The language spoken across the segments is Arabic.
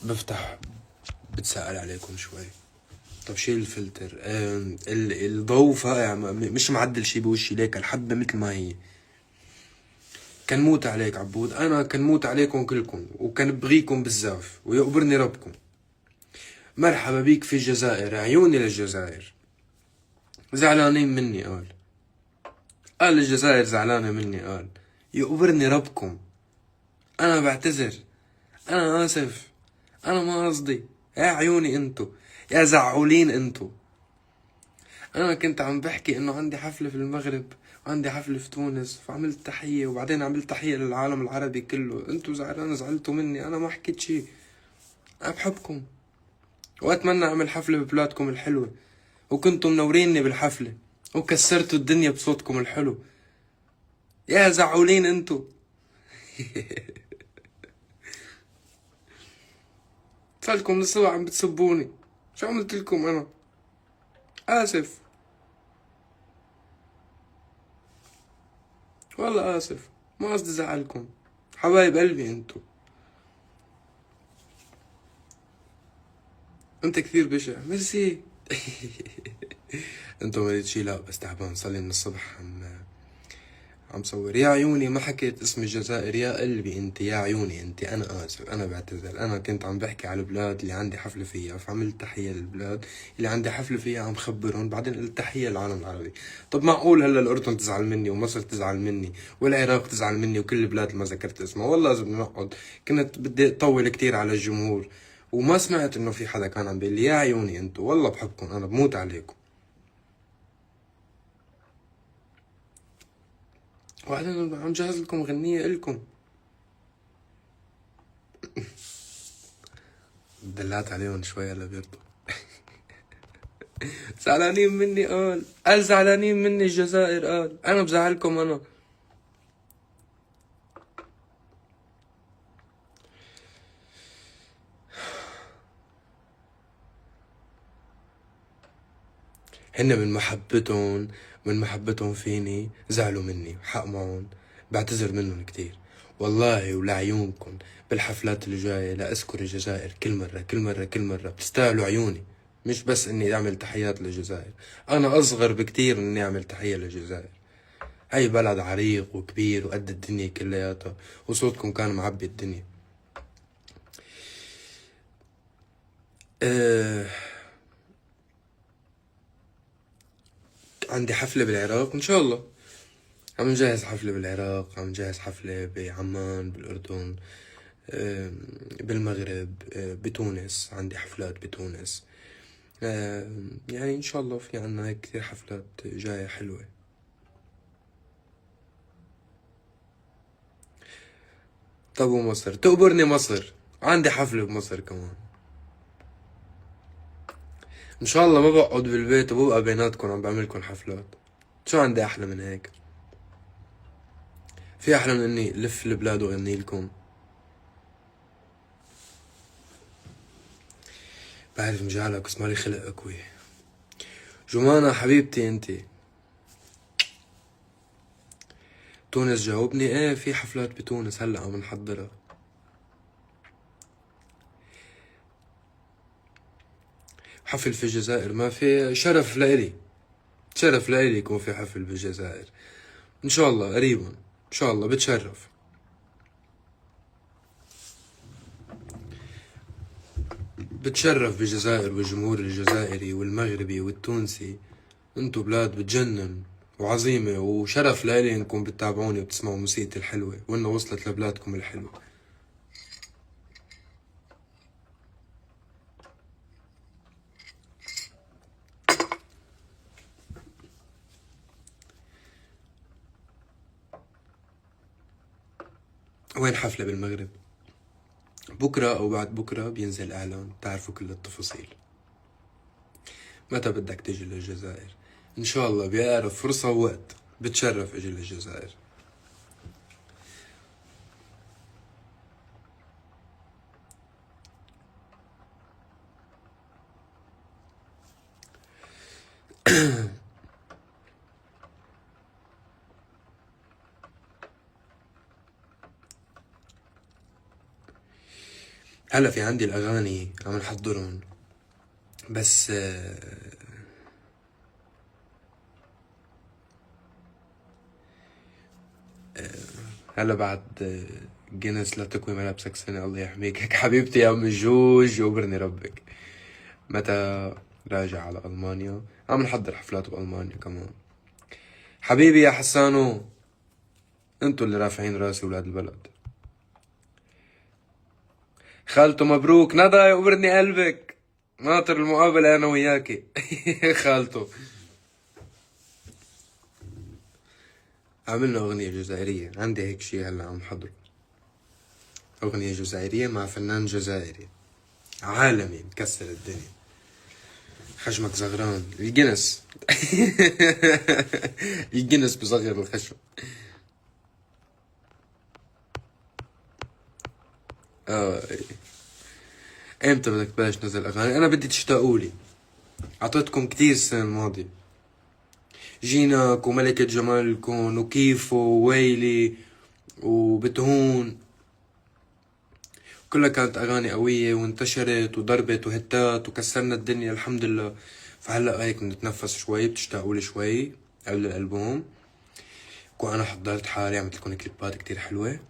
بفتح بتسأل عليكم شوي. طب شيل الفلتر. الضوء فاقع، مش معدل شي بوشي، ليك الحبة مثل ما هي. كان موت عليك عبود، انا كان موت عليكم كلكم، وكان بغيكم بزاف ويقبرني ربكم. مرحبا بيك في الجزائر، عيوني للجزائر. زعلانين مني قال الجزائر زعلانة مني، قال يقبرني ربكم. انا بعتذر، انا اسف، انا ما قصدي. يا عيوني انتو، يا زعولين انتو. انا كنت عم بحكي انه عندي حفلة في المغرب وعندي حفلة في تونس، فعملت تحية وبعدين عملت تحية للعالم العربي كله. انتو زعلتوا مني، انا ما حكيت شي. انا بحبكم واتمنى اعمل حفلة ببلادكم الحلوة، وكنتوا منوريني بالحفلة وكسرتوا الدنيا بصوتكم الحلو. يا زعولين انتو. صالكم للصبح عم بتسبوني، شو عملت لكم انا؟ اسف، والله اسف، ما قصدي زعلكم، حبايب قلبي انتو. انت كثير بشع، ميرسي. انتو مريت شي؟ لا بس تعبان، صلي من الصبح عم صور. يا عيوني ما حكيت اسم الجزائر، يا قلبي انت، يا عيوني انت. انا اسف، انا بعتذر. انا كنت عم بحكي على البلاد اللي عندي حفلة فيها، فعملت تحية للبلاد اللي عندي حفلة فيها، عم خبرهم، بعدين قلت تحية للعالم العربي. طب معقول هلا الاردن تزعل مني ومصر تزعل مني والعراق تزعل مني وكل البلاد اللي ما ذكرت اسمها؟ والله لازم نقعد. كنت بدي اطول كتير على الجمهور وما سمعت انه في حدا كان عم بيقول لي يا عيوني انتو. والله بحبكم، انا بموت عليكم. وبعدين عم جهز لكم غنية إلكم. دلعت عليهم شوي هلا بيرضوا. زعلانين مني، قال زعلانين مني الجزائر، قال انا بزعلكم انا. هن من محبتهم فيني زعلوا مني، حق معهم. بعتذر منهم كتير والله، ولعيونكم بالحفلات اللي جاية لا اذكر الجزائر كل مرة كل مرة كل مرة. بتستاهلوا عيوني، مش بس اني اعمل تحيات للجزائر. انا اصغر بكتير من اني اعمل تحية للجزائر. هاي بلد عريق وكبير وقد الدنيا كلياتها، وصوتكم كان معبي الدنيا. أه عندي حفلة بالعراق ان شاء الله. عم نجهز حفلة بالعراق، عم نجهز حفلة بعمان بالأردن، بالمغرب، بتونس عندي حفلات بتونس. يعني إن شاء الله في عنا هيك كتير حفلات جاية حلوة. طب ومصر تقبرني؟ مصر عندي حفلة بمصر كمان إن شاء الله. ما بقعد بالبيت وببقى بيناتكم عم بعملكم حفلات. شو عندي أحلى من هيك؟ في أحلى من إني لف البلاد وغني لكم؟ بعرف مجالك بس مالي خلق أكوي. جمانة حبيبتي انتي. تونس جاوبني، ايه في حفلات بتونس هلا عم نحضرها. حفل في الجزائر ما في؟ شرف لإلي، شرف لإلي يكون في حفل بالجزائر. ان شاء الله قريبا، ان شاء الله بتشرف. بتشرف بالجزائر والجمهور الجزائري والمغربي والتونسي. انتو بلاد بتجنن وعظيمة، وشرف لإلي انكم بتتابعوني وبتسمعوا موسيقتي الحلوة وانه وصلت لبلادكم الحلوة. وين حفلة بالمغرب؟ بكرة او بعد بكرة بينزل اعلان، بتعرفوا كل التفاصيل. متى بدك تيجي للجزائر؟ ان شاء الله بأقرب فرصة ووقت بتشرف اجي للجزائر. هلا في عندي الاغاني عم نحضرهم، بس هلا بعد جينيس لا تكوي ملابسك سنة، الله يحميك. هيك حبيبتي يا ام جوج، وبرني ربك. متى راجع على المانيا؟ عم نحضر حفلات بالمانيا كمان. حبيبي يا حسانو، انتو اللي رافعين راسي ولاد البلد. خالته مبروك ندى، وبرني قلبك. ناطر المقابلة انا وياكي. خالته عملنا اغنية جزائرية، عندي هيك شي هلا عم حضره. اغنية جزائرية مع فنان جزائري عالمي مكسر الدنيا. خشمك زغران الجنس. الجنس بصغر الخشم. اه، امتى بدك تبلش تنزل اغاني؟ انا بدي تشتاقولي. اعطيتكم كتير السنة الماضية، جيناك وملكة جمالكم وكيفو وويلي وبتهون، كلها كانت اغاني قوية وانتشرت وضربت وهتات وكسرنا الدنيا الحمد لله. فهلا هيك بنتنفس شوي، بتشتاقولي شوي قبل الالبوم. وانا حضرت حالي، عملت لكم كليبات كتير حلوة،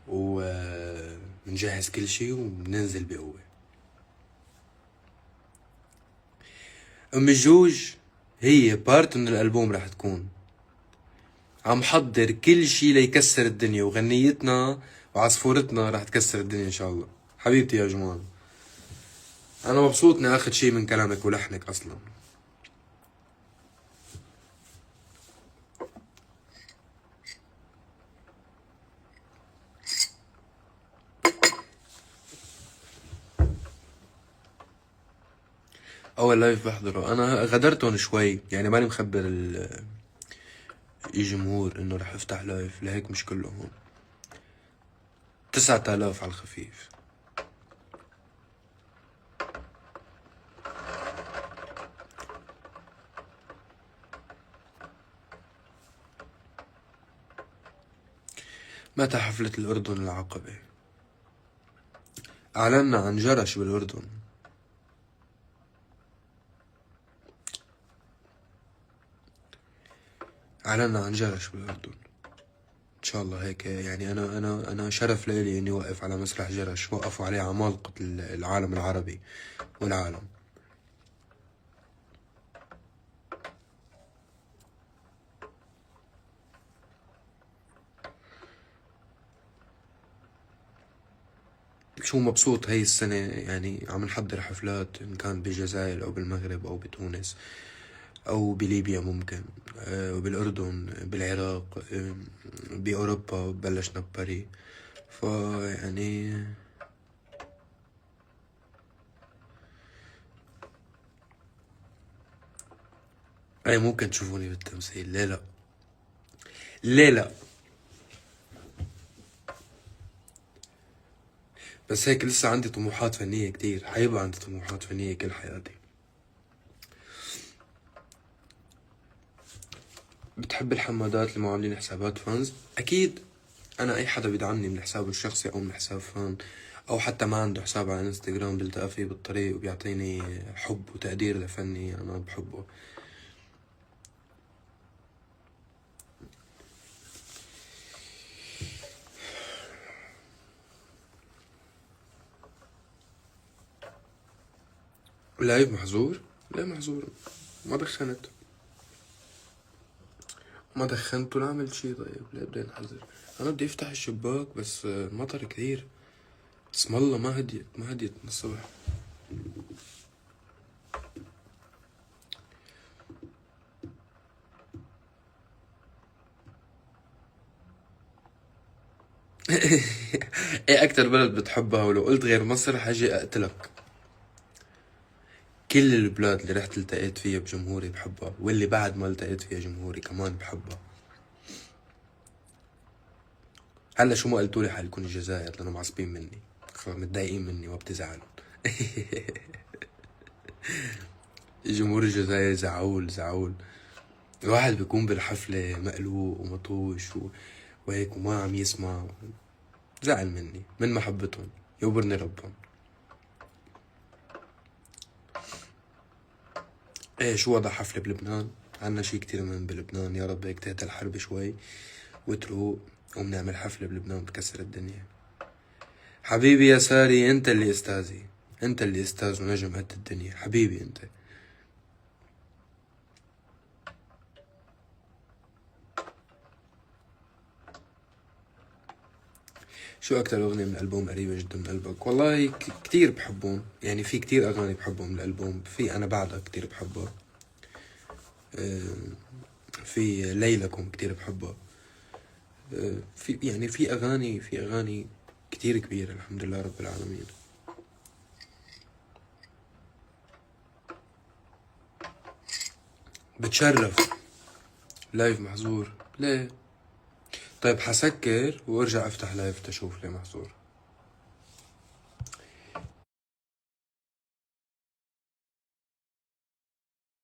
وبنجهز كل شي وبننزل بقوة. ام الجوج هي بارت من الالبوم رح تكون. عم حضر كل شي ليكسر الدنيا، وغنيتنا وعصفورتنا رح تكسر الدنيا ان شاء الله. حبيبتي يا جمال، انا مبسوط اني اخذ شي من كلامك ولحنك اصلا. اول لايف بحضره انا غدرتهم شوي، يعني ماني مخبر الجمهور انه رح افتح لايف، لهيك مش كله هون. 9000 على الخفيف. متى حفلة الأردن العقبة؟ أعلنا عن جرش بالأردن. أعلنا عن جرش بالأردن إن شاء الله. هيك يعني أنا شرف لإلي إني وقف على مسرح جرش، وقفوا عليه عمالقة العالم العربي والعالم. شو مبسوط هاي السنة، يعني عم نحضر حفلات إن كان بالجزائر أو بالمغرب أو بتونس أو بليبيا ممكن، وبالأردن، بالعراق، بأوروبا بلشنا بباري. فيعني أي ممكن تشوفوني بالتمثيل، ليه لأ؟ ليه لأ؟ بس هيك لسه عندي طموحات فنية كتير، حيبقى عندي طموحات فنية كل حياتي. بتحب الحمادات اللي مو عاملين حسابات فانز؟ أكيد. أنا أي حدا بيدعمني من حسابه الشخصي أو من حساب فان، أو حتى ما عنده حساب على انستغرام، بلتقى فيه بالطريق وبيعطيني حب وتقدير لفني، أنا بحبه. لايف محظور؟ لا محظور، ما دخنت. ما دخنت ولا عملت شي. طيب ليه بدي نحذر؟ أنا بدي أفتح الشباك بس المطر كثير. اسم الله ما هديت من الصبح. ايه اكتر بلد بتحبها، ولو قلت غير مصر حاجي اقتلك؟ كل البلاد اللي رحت التقيت فيها بجمهوري بحبها، واللي بعد ما التقيت فيها جمهوري كمان بحبها. هلا شو ما قلتولي حالكون الجزائر لانه معصبين مني، متضايقين مني وبتزعلوا. جمهور الجزائر زعول زعول. الواحد بيكون بالحفلة مقلوق ومطوش وهيك وما عم يسمع. زعل مني من محبتهم، يوبرني ربهم. ايه شو وضع حفلة بلبنان؟ عنا شي كتير مهم بلبنان، يا رب هيك تهدى الحرب شوي وتروق وبنعمل حفلة بلبنان بكسر الدنيا. حبيبي يا ساري، انت اللي استاذي، انت اللي استاذ ونجم قد الدنيا حبيبي انت. شو اكتر اغنية من الالبوم قريبة جدا من قلبك؟ والله كتير بحبهم، يعني في كتير اغاني بحبهم من الالبوم. في انا بعدها كتير بحبها، في ليلكم كتير بحبها، في يعني في اغاني كتير كبيرة الحمد لله رب العالمين. بتشرف. لايف محظور ليه؟ طيب حسكر وارجع افتح لايف تشوف ليه محظور.